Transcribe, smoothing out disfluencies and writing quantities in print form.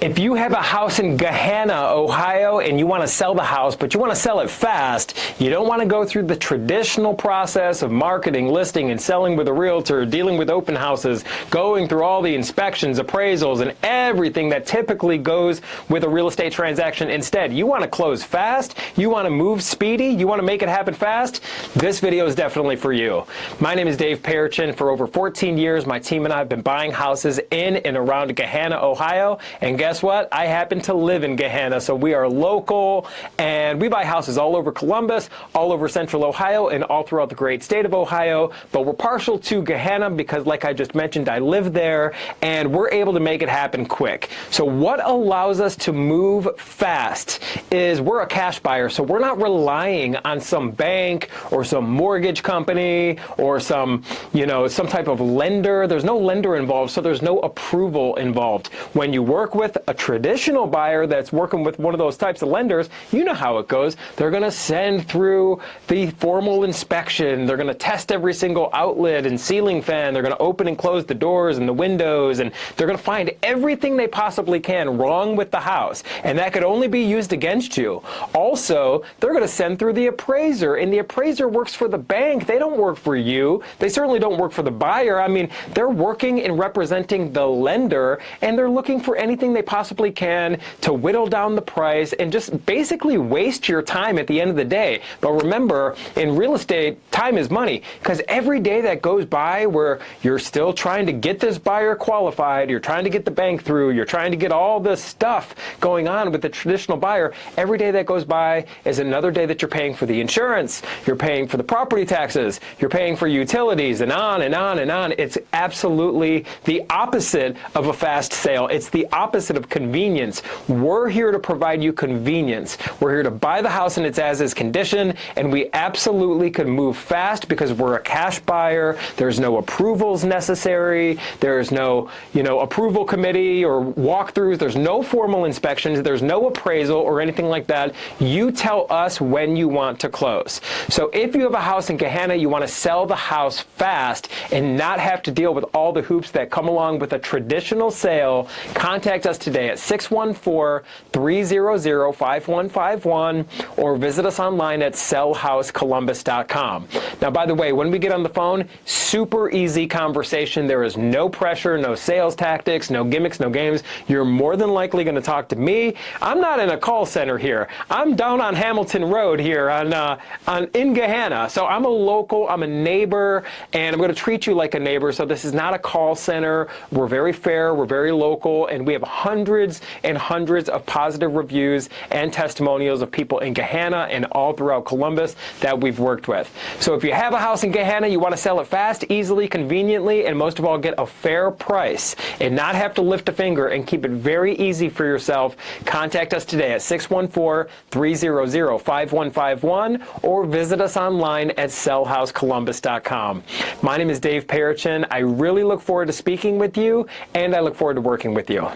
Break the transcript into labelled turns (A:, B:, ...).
A: If you have a house in Gahanna, Ohio, and you want to sell the house, but you want to sell it fast, you don't want to go through the traditional process of marketing, listing, and selling with a realtor, dealing with open houses, going through all the inspections, appraisals, and everything that typically goes with a real estate transaction. Instead, you want to close fast, you want to move speedy, you want to make it happen fast, this video is definitely for you. My name is Dave Perichin. For over 14 years, my team and I have been buying houses in and around Gahanna, Ohio, and guess what? I happen to live in Gahanna, so we are local, and we buy houses all over Columbus, all over central Ohio, and all throughout the great state of Ohio, but we're partial to Gahanna because, like I just mentioned, I live there, and we're able to make it happen quick. So what allows us to move fast is we're a cash buyer, so we're not relying on some bank or some mortgage company or some type of lender. There's no lender involved, so there's no approval involved. When you work with a traditional buyer that's working with one of those types of lenders, you know how it goes. They're going to send through the formal inspection. They're going to test every single outlet and ceiling fan. They're going to open and close the doors and the windows, and they're going to find everything they possibly can wrong with the house, and that could only be used against you. Also, they're going to send through the appraiser, and the appraiser works for the bank. They don't work for you. They certainly don't work for the buyer. I mean, they're working and representing the lender, and they're looking for anything they possibly can to whittle down the price and just basically waste your time at the end of the day. But remember, in real estate, time is money, because every day that goes by where you're still trying to get this buyer qualified, you're trying to get the bank through, you're trying to get all this stuff going on with the traditional buyer, every day that goes by is another day that you're paying for the insurance, you're paying for the property taxes, you're paying for utilities, and on and on and on. It's absolutely the opposite of a fast sale. It's the opposite of convenience. We're here to provide you convenience. We're here to buy the house in its as-is condition, and we absolutely can move fast because we're a cash buyer. There's no approvals necessary. There's no, approval committee or walkthroughs. There's no formal inspections. There's no appraisal or anything like that. You tell us when you want to close. So if you have a house in Gahanna, you want to sell the house fast and not have to deal with all the hoops that come along with a traditional sale, contact us today at 614-300-5151 or visit us online at sellhousecolumbus.com. Now, by the way, when we get on the phone, super easy conversation. There is no pressure, no sales tactics, no gimmicks, no games. You're more than likely going to talk to me. I'm not in a call center here. I'm down on Hamilton Road here in Gahanna. So I'm a local, I'm a neighbor, and I'm going to treat you like a neighbor. So this is not a call center. We're very fair, we're very local, and we have hundreds and hundreds of positive reviews and testimonials of people in Gahanna and all throughout Columbus that we've worked with. So if you have a house in Gahanna, you want to sell it fast, easily, conveniently, and most of all, get a fair price and not have to lift a finger and keep it very easy for yourself, contact us today at 614-300-5151 or visit us online at sellhousecolumbus.com. My name is Dave Perichin. I really look forward to speaking with you, and I look forward to working with you.